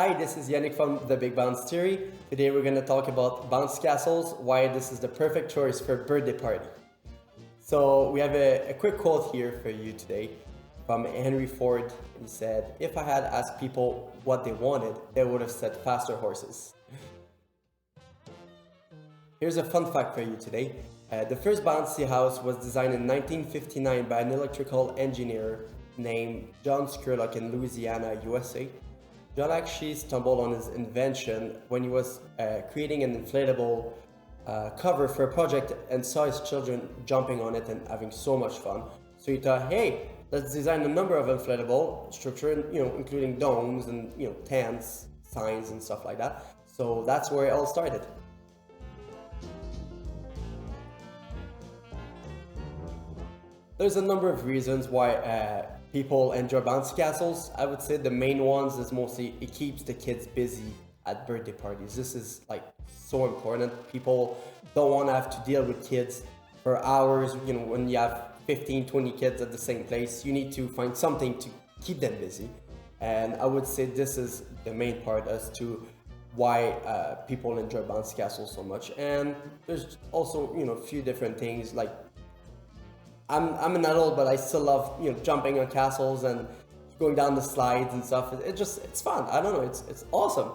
Hi, this is Yannick from the Big Bounce Theory. Today we're going to talk about bounce castles, why this is the perfect choice for a birthday party. So we have a quick quote here for you today from Henry Ford. He said, "If I had asked people what they wanted, they would have said faster horses." Here's a fun fact for you today. The first bouncy house was designed in 1959 by an electrical engineer named John Skurlock in Louisiana, USA. John actually stumbled on his invention when he was creating an inflatable cover for a project and saw his children jumping on it and having so much fun. So he thought, hey, let's design a number of inflatable structure, including domes and tents, signs and stuff like that. So that's where it all started. There's a number of reasons why people enjoy bouncy castles. I would say the main ones is mostly it keeps the kids busy at birthday parties. This is like so important. People don't want to have to deal with kids for hours. When you have 15, 20 kids at the same place, you need to find something to keep them busy. And I would say this is the main part as to why people enjoy bouncy castles so much. And there's also, a few different things like I'm an adult, but I still love jumping on castles and going down the slides and stuff. It's fun. I don't know. It's awesome.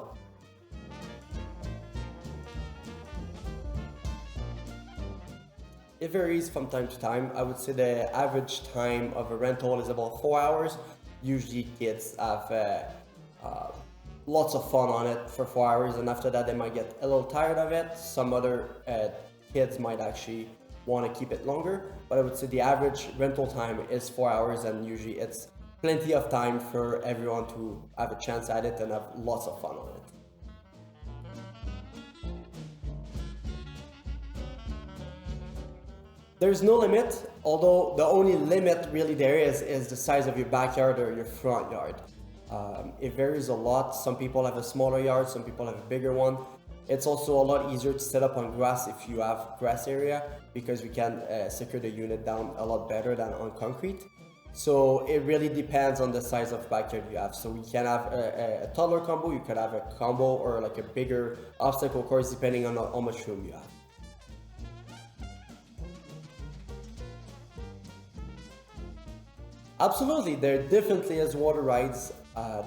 It varies from time to time. I would say the average time of a rental is about 4 hours. Usually kids have lots of fun on it for 4 hours, and after that they might get a little tired of it. Some other kids might actually want to keep it longer, but I would say the average rental time is 4 hours, and usually it's plenty of time for everyone to have a chance at it and have lots of fun on it. There's no limit, although the only limit really there is the size of your backyard or your front yard. It varies a lot. Some people have a smaller yard, some people have a bigger one. It's also a lot easier to set up on grass if you have grass area, because we can secure the unit down a lot better than on concrete. So it really depends on the size of backyard you have. So we can have a toddler combo, you could have a combo or like a bigger obstacle course depending on how much room you have. Absolutely, there definitely is water rides.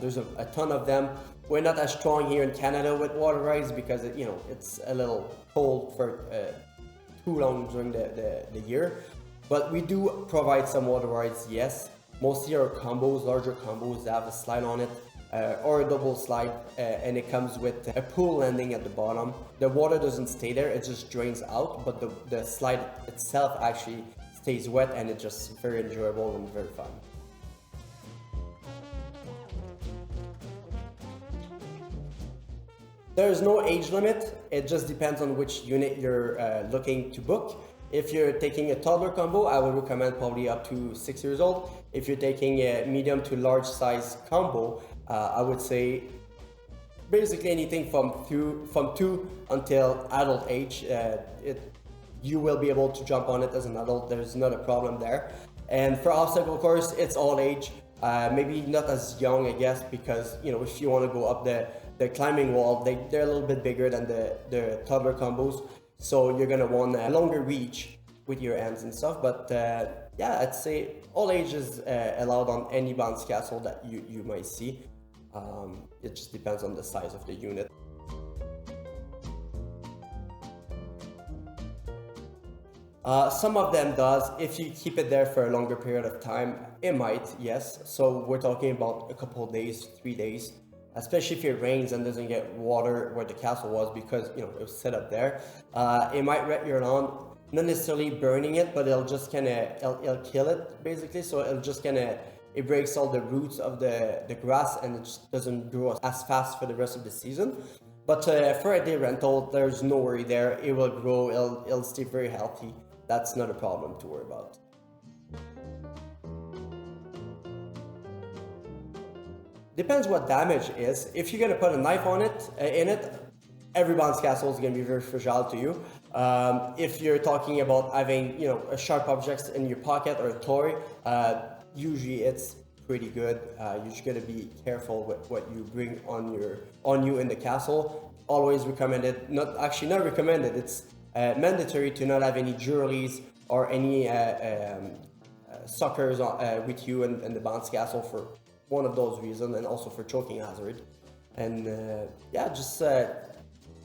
There's a ton of them. We're not as strong here in Canada with water rides because it's a little cold for too long during the year. But we do provide some water rides, yes. Mostly our combos, larger combos, they have a slide on it or a double slide, and it comes with a pool landing at the bottom. The water doesn't stay there, it just drains out, but the slide itself actually stays wet, and it's just very enjoyable and very fun. There's no age limit. It just depends on which unit you're looking to book. If you're taking a toddler combo, I would recommend probably up to 6 years old. If you're taking a medium to large size combo, I would say basically anything from two until adult age. You will be able to jump on it as an adult. There's not a problem there. And for obstacle course, it's all age. Maybe not as young, I guess, because if you want to go up the climbing wall, they're a little bit bigger than the toddler combos, so you're gonna want a longer reach with your hands and stuff. But yeah, I'd say all ages allowed on any bounce castle that you might see. It just depends on the size of the unit. Some of them does. If you keep it there for a longer period of time, it might, yes. So we're talking about a couple of days, 3 days, especially if it rains and doesn't get water where the castle was because it was set up there. It might wet your lawn, not necessarily burning it, but it'll just it'll kill it basically. So it breaks all the roots of the grass, and it just doesn't grow as fast for the rest of the season. But for a day rental, there's no worry there. It will grow, it'll stay very healthy. That's not a problem to worry about. Depends what damage is. If you're gonna put a knife on it, every bounce castle is gonna be very fragile to you. If you're talking about having, sharp objects in your pocket or a toy, usually it's pretty good. You just gotta be careful with what you bring on you in the castle. Always recommended, not recommended, it's mandatory to not have any jewelries or any suckers with you in the bounce castle for one of those reasons, and also for choking hazard. And yeah, just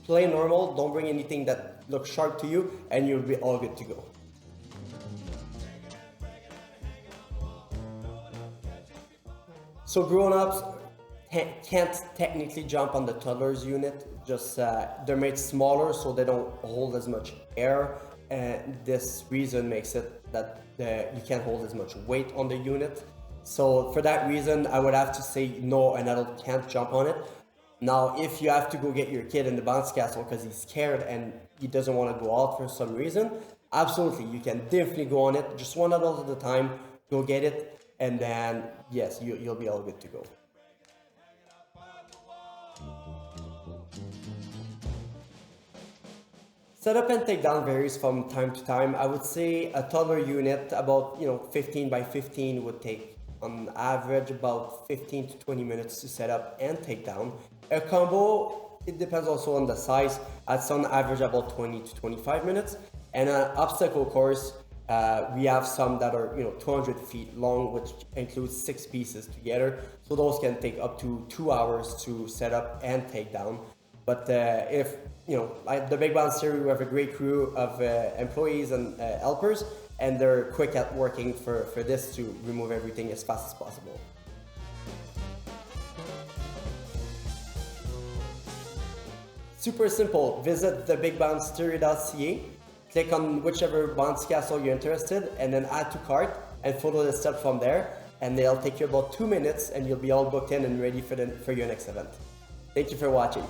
play normal, don't bring anything that looks sharp to you, and you'll be all good to go. So grown-ups can't technically jump on the toddlers unit, just they're made smaller so they don't hold as much air, and this reason makes it that you can't hold as much weight on the unit. So for that reason, I would have to say no, an adult can't jump on it. Now, if you have to go get your kid in the bounce castle because he's scared and he doesn't want to go out for some reason, absolutely, you can definitely go on it. Just one adult at a time, go get it, and then yes, you'll be all good to go. Setup and takedown varies from time to time. I would say a toddler unit about 15 by 15 would take on average about 15 to 20 minutes to set up and take down. A combo, it depends also on the size. It's on average about 20 to 25 minutes. And an obstacle course, we have some that are 200 feet long, which includes 6 pieces together. So those can take up to 2 hours to set up and take down. But if like the Big Bounce Theory, we have a great crew of employees and helpers, and they're quick at working for this to remove everything as fast as possible. Super simple. Visit thebigbouncetheory.ca, click on whichever bounce castle you're interested, and then add to cart and follow the steps from there, and they'll take you about 2 minutes, and you'll be all booked in and ready for your next event. Thank you for watching.